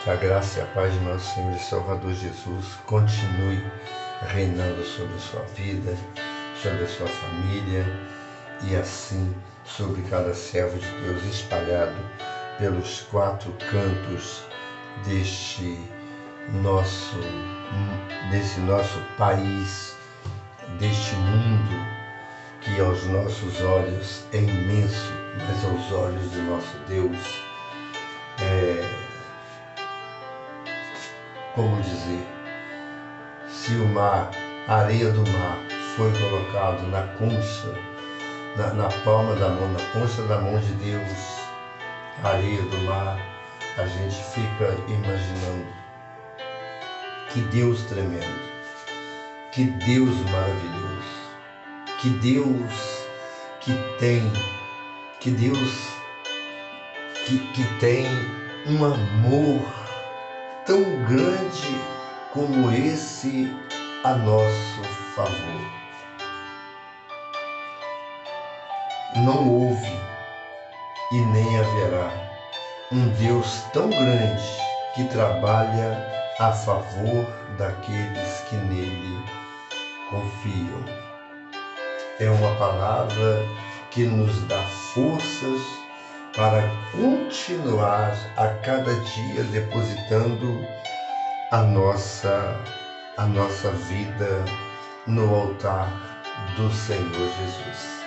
Que a graça e a paz de nosso Senhor e Salvador Jesus continue reinando sobre a sua vida, sobre a sua família e assim sobre cada servo de Deus espalhado pelos quatro cantos deste nosso país, deste mundo que aos nossos olhos é imenso, mas aos olhos do nosso Deus como dizer, se o mar, a areia do mar foi colocado na concha, na palma da mão, na concha da mão de Deus, a areia do mar, a gente fica imaginando que Deus tremendo, que Deus maravilhoso, que Deus que tem um amor tão grande como esse a nosso favor. Não houve e nem haverá um Deus tão grande que trabalha a favor daqueles que nele confiam. É uma palavra que nos dá forças para continuar a cada dia depositando a nossa vida no altar do Senhor Jesus,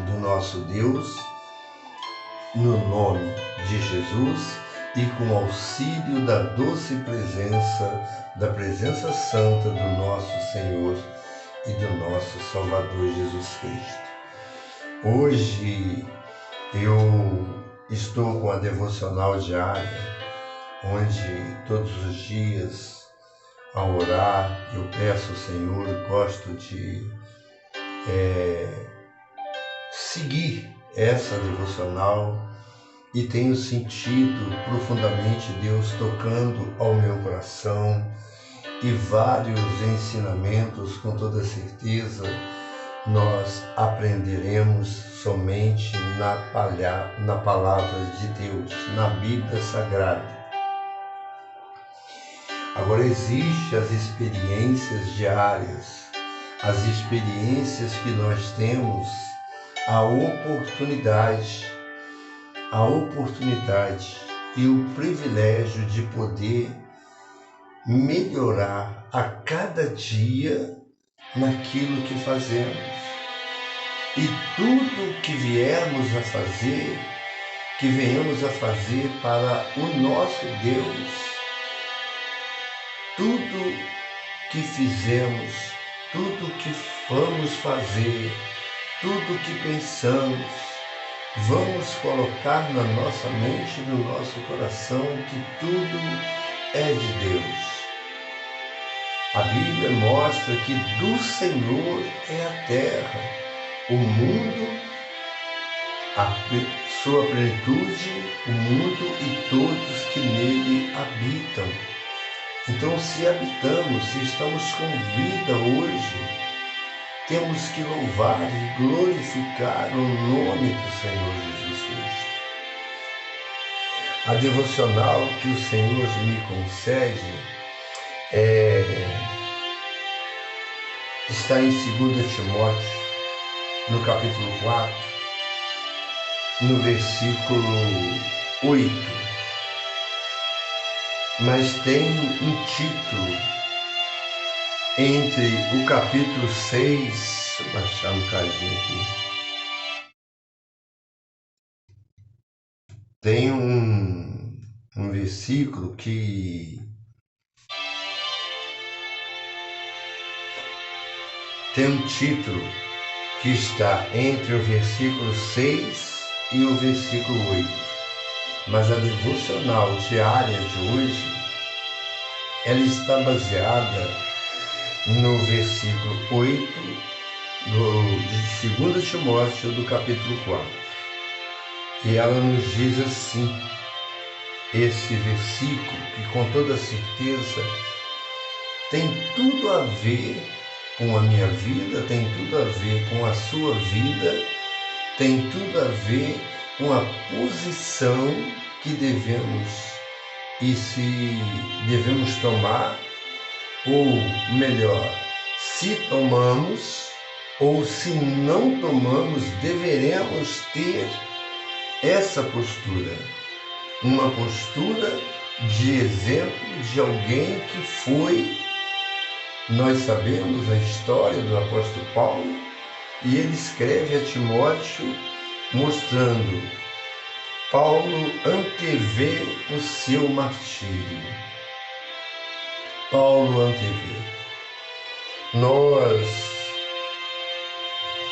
do nosso Deus, no nome de Jesus e com o auxílio da doce da presença santa do nosso Senhor e do nosso Salvador Jesus Cristo. Hoje eu estou com a devocional diária, onde todos os dias, ao orar, eu peço ao Senhor, gosto de seguir essa devocional e tenho sentido profundamente Deus tocando ao meu coração e vários ensinamentos, com toda certeza, nós aprenderemos somente na palavra de Deus, na Bíblia Sagrada. Agora existem as experiências diárias, as experiências que nós temos, a oportunidade e o privilégio de poder melhorar a cada dia naquilo que fazemos. E tudo que venhamos a fazer para o nosso Deus, tudo que fizemos, tudo que vamos fazer, tudo que pensamos, vamos colocar na nossa mente, no nosso coração, que tudo é de Deus. A Bíblia mostra que do Senhor é a terra, o mundo, a sua plenitude, o mundo e todos que nele habitam. Então, se habitamos, se estamos com vida hoje, temos que louvar e glorificar o nome do Senhor Jesus Cristo. A devocional que o Senhor me concede está em 2 Timóteo, no capítulo 4, no versículo 8. Mas tem um título entre o capítulo 6, deixa eu baixar um bocadinho aqui. Tem um versículo que tem um título que está entre o versículo 6 e o versículo 8. Mas a devocional diária de hoje, ela está baseada no versículo 8 de 2 Timóteo, do capítulo 4. E ela nos diz assim, esse versículo, que com toda certeza tem tudo a ver com a minha vida, tem tudo a ver com a sua vida, tem tudo a ver com a posição que devemos e se devemos tomar, ou melhor, se tomamos ou se não tomamos, deveremos ter essa postura. Uma postura de exemplo de alguém que foi. Nós sabemos a história do apóstolo Paulo e ele escreve a Timóteo mostrando: Paulo antevê o seu martírio. Paulo antevê. Nós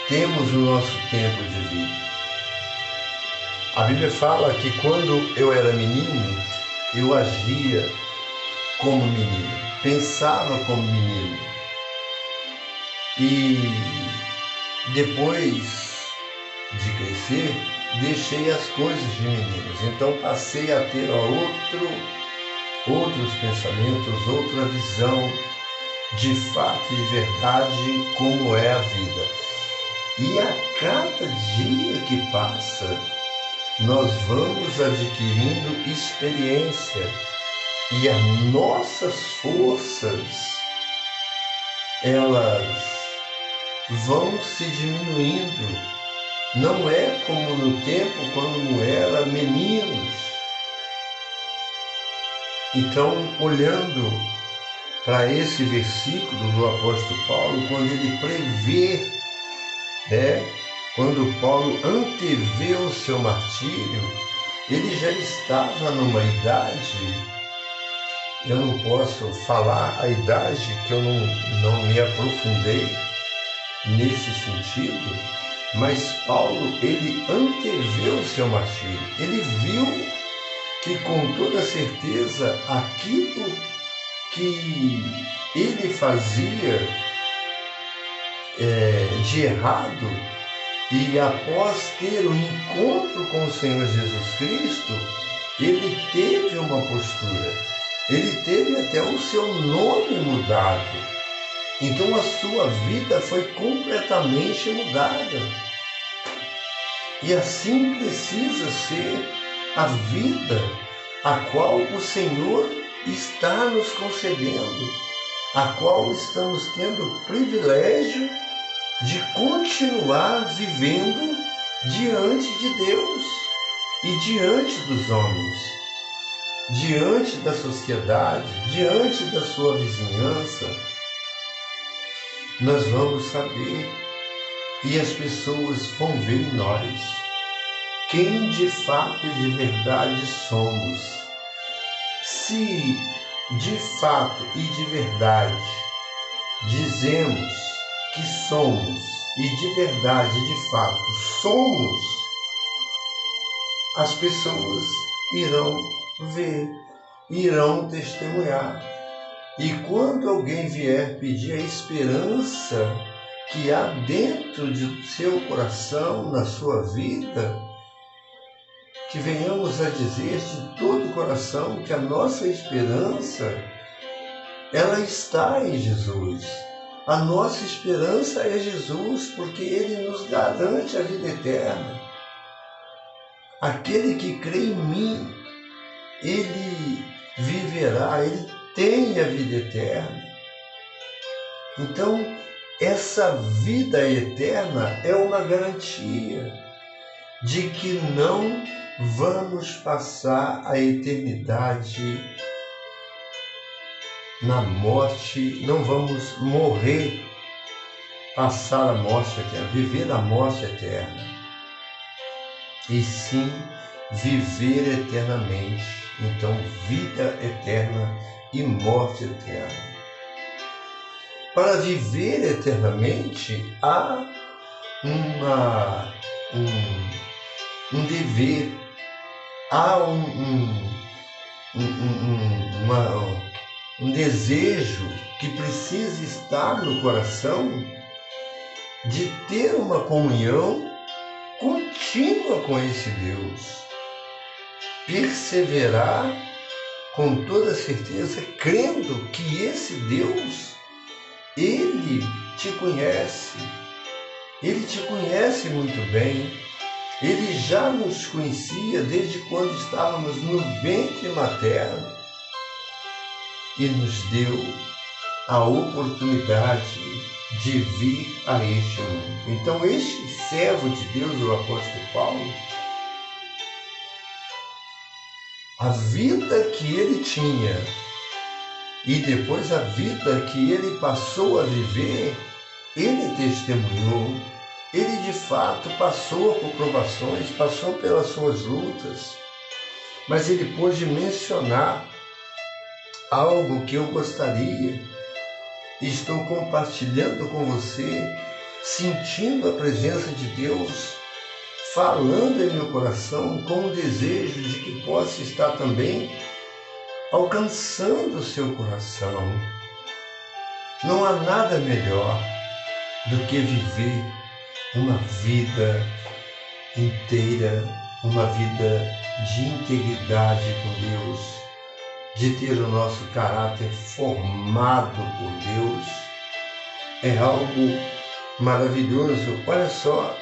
temos o nosso tempo de vida. A Bíblia fala que quando eu era menino, eu agia como menino, pensava como menino. E depois de crescer, deixei as coisas de meninos. Então passei a ter outros pensamentos, outra visão de fato e de verdade como é a vida. E a cada dia que passa, nós vamos adquirindo experiência e as nossas forças, elas vão se diminuindo. Não é como no tempo quando era meninos. Então, olhando para esse versículo do apóstolo Paulo, quando ele prevê, quando Paulo antevê o seu martírio, ele já estava numa idade, eu não posso falar a idade, que eu não me aprofundei nesse sentido, mas Paulo, ele antevê o seu martírio. Ele viu que com toda certeza aquilo que ele fazia de errado, e após ter um encontro com o Senhor Jesus Cristo, ele teve uma postura, ele teve até o seu nome mudado. Então a sua vida foi completamente mudada. E assim precisa ser a vida a qual o Senhor está nos concedendo, a qual estamos tendo o privilégio de continuar vivendo diante de Deus e diante dos homens, diante da sociedade, diante da sua vizinhança. Nós vamos saber e as pessoas vão ver em nós quem de fato e de verdade somos. Se de fato e de verdade dizemos que somos e de verdade, de fato, somos, as pessoas irão ver, irão testemunhar. E quando alguém vier pedir a esperança que há dentro do seu coração, na sua vida, que venhamos a dizer de todo o coração que a nossa esperança, ela está em Jesus. A nossa esperança é Jesus, porque Ele nos garante a vida eterna. Aquele que crê em mim, ele viverá, ele tem a vida eterna. Então, essa vida eterna é uma garantia de que não vamos passar a eternidade na morte, não vamos morrer, passar a morte eterna, viver a morte eterna, e sim viver eternamente. Então, vida eterna e morte eterna. Para viver eternamente, há um dever, há um desejo que precisa estar no coração de ter uma comunhão contínua com esse Deus. Perseverar com toda certeza, crendo que esse Deus, Ele te conhece muito bem, Ele já nos conhecia desde quando estávamos no ventre materno e nos deu a oportunidade de vir a este mundo. Então, este servo de Deus, o apóstolo Paulo, a vida que ele tinha e depois a vida que ele passou a viver, ele testemunhou. Ele de fato passou por provações, passou pelas suas lutas, mas ele pôde mencionar algo que eu gostaria e estou compartilhando com você, sentindo a presença de Deus, falando em meu coração com o desejo de que possa estar também alcançando o seu coração. Não há nada melhor do que viver uma vida inteira, uma vida de integridade com Deus, de ter o nosso caráter formado por Deus. É algo maravilhoso. Olha só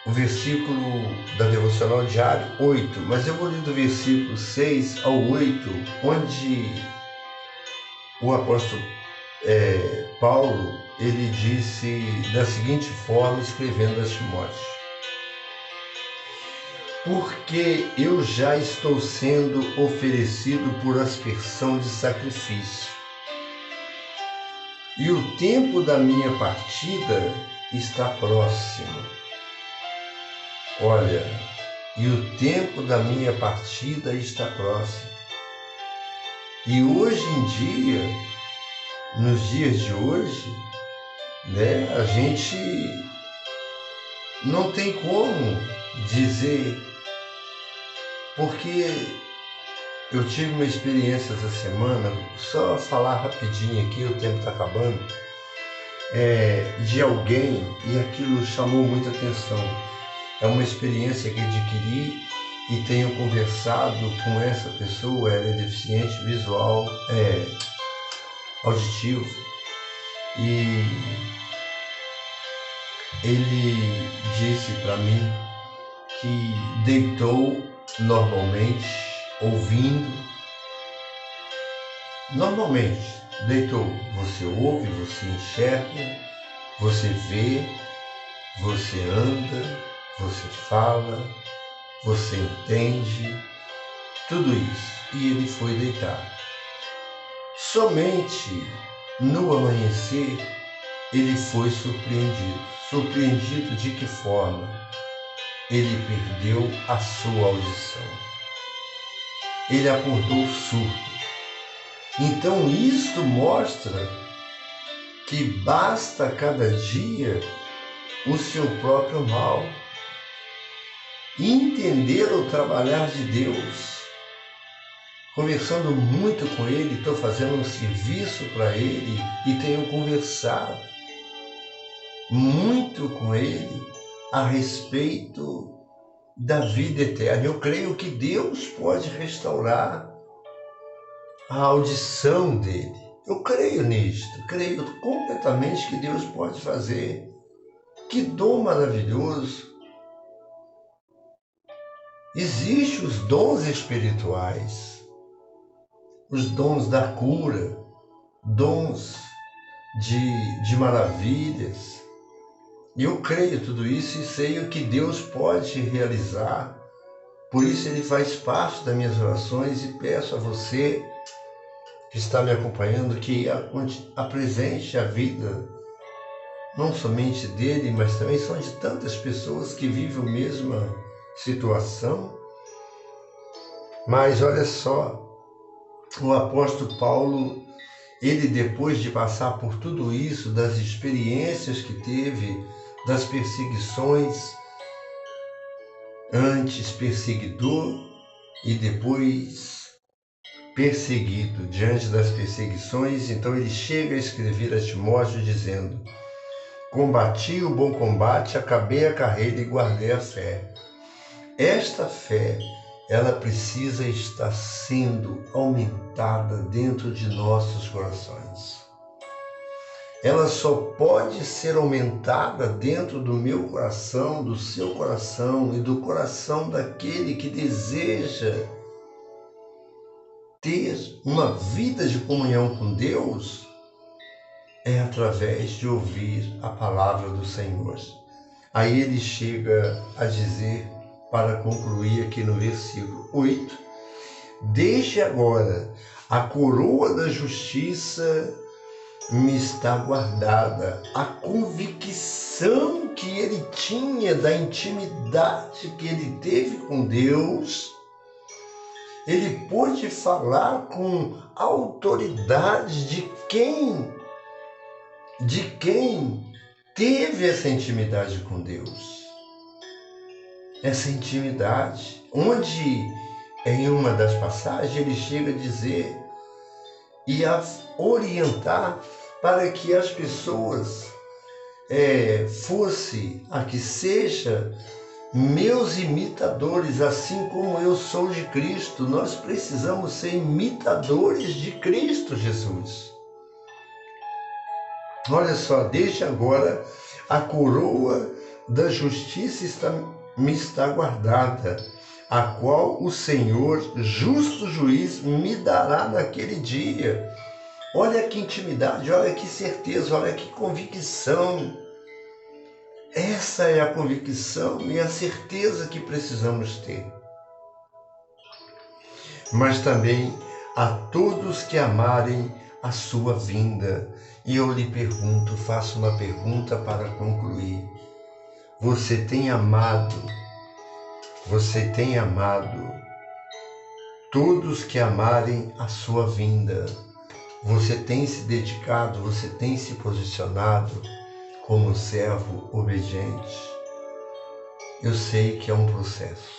o versículo da Devocional Diário 8, mas eu vou ler do versículo 6 ao 8, onde o apóstolo Paulo, ele disse da seguinte forma, escrevendo a Timóteo: porque eu já estou sendo oferecido por aspersão de sacrifício, e o tempo da minha partida está próximo. Olha, e o tempo da minha partida está próximo. E hoje em dia, nos dias de hoje, a gente não tem como dizer, porque eu tive uma experiência essa semana, só falar rapidinho aqui, o tempo está acabando, de alguém, e aquilo chamou muita atenção. É uma experiência que adquiri e tenho conversado com essa pessoa. Ela é deficiente visual, auditivo, e ele disse para mim que deitou normalmente, ouvindo, normalmente deitou. Você ouve, você enxerga, você vê, você anda, você fala, você entende, tudo isso. E ele foi deitar. Somente no amanhecer ele foi surpreendido. Surpreendido de que forma? Ele perdeu a sua audição. Ele acordou surdo. Então isto mostra que basta cada dia o seu próprio mal. Entender o trabalhar de Deus. Conversando muito com ele, estou fazendo um serviço para ele e tenho conversado muito com ele a respeito da vida eterna. Eu creio que Deus pode restaurar a audição dele. Eu creio nisto, creio completamente que Deus pode fazer. Que dom maravilhoso! Existem os dons espirituais, os dons da cura, dons de maravilhas. E eu creio tudo isso e sei o que Deus pode realizar. Por isso ele faz parte das minhas orações e peço a você que está me acompanhando que apresente a vida, não somente dele, mas também são de tantas pessoas que vivem a mesma situação. Mas olha só, o apóstolo Paulo, ele depois de passar por tudo isso, das experiências que teve, das perseguições, antes perseguidor e depois perseguido, diante das perseguições, então ele chega a escrever a Timóteo dizendo: combati o bom combate, acabei a carreira e guardei a fé. Esta fé, ela precisa estar sendo aumentada dentro de nossos corações. ela só pode ser aumentada dentro do meu coração, do seu coração e do coração daquele que deseja ter uma vida de comunhão com Deus, é através de ouvir a palavra do Senhor. Aí ele chega a dizer, para concluir aqui no versículo 8, desde agora a coroa da justiça me está guardada. A convicção que ele tinha da intimidade que ele teve com Deus, ele pôde falar com autoridade de quem teve essa intimidade com Deus. Essa intimidade, onde em uma das passagens ele chega a dizer e a orientar para que as pessoas que seja meus imitadores, assim como eu sou de Cristo. Nós precisamos ser imitadores de Cristo Jesus. Olha só, desde agora a coroa da justiça me está guardada, a qual o Senhor, justo juiz, me dará naquele dia. Olha que intimidade, olha que certeza, olha que convicção. Essa é a convicção e a certeza que precisamos ter. Mas também a todos que amarem a sua vinda. E eu lhe pergunto, faço uma pergunta para concluir. Você tem amado todos que amarem a sua vinda? Você tem se dedicado, você tem se posicionado como servo obediente? Eu sei que é um processo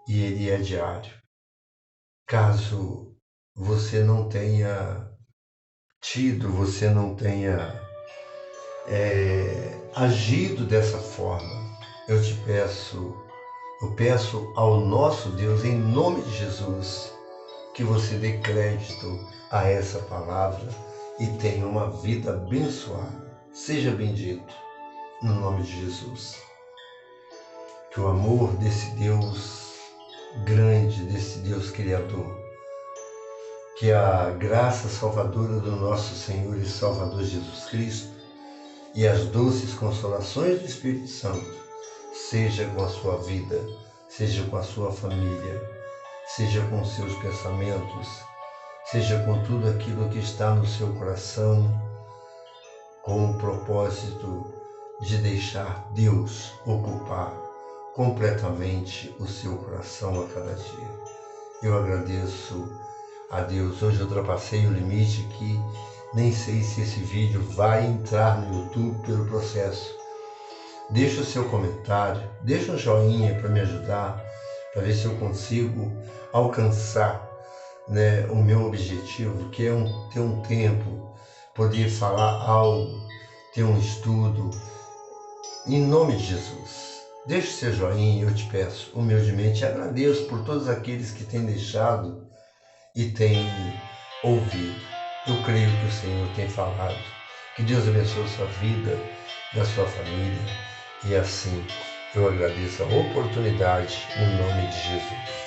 e ele é diário. Caso você não tenha você não tenha agido dessa forma, eu peço ao nosso Deus, em nome de Jesus, que você dê crédito a essa palavra e tenha uma vida abençoada. Seja bendito, no nome de Jesus. Que o amor desse Deus grande, desse Deus Criador, que a graça salvadora do nosso Senhor e Salvador Jesus Cristo e as doces consolações do Espírito Santo seja com a sua vida, seja com a sua família, seja com seus pensamentos, seja com tudo aquilo que está no seu coração, com o propósito de deixar Deus ocupar completamente o seu coração a cada dia. Eu agradeço a Deus. Hoje eu ultrapassei o limite que nem sei se esse vídeo vai entrar no YouTube pelo processo. Deixa o seu comentário, deixa um joinha para me ajudar, para ver se eu consigo alcançar, o meu objetivo, que é ter um tempo, poder falar algo, ter um estudo. Em nome de Jesus, deixa o seu joinha, eu te peço humildemente e agradeço por todos aqueles que têm deixado e têm ouvido. Eu creio que o Senhor tem falado. Que Deus abençoe a sua vida, da sua família. E assim eu agradeço a oportunidade no nome de Jesus.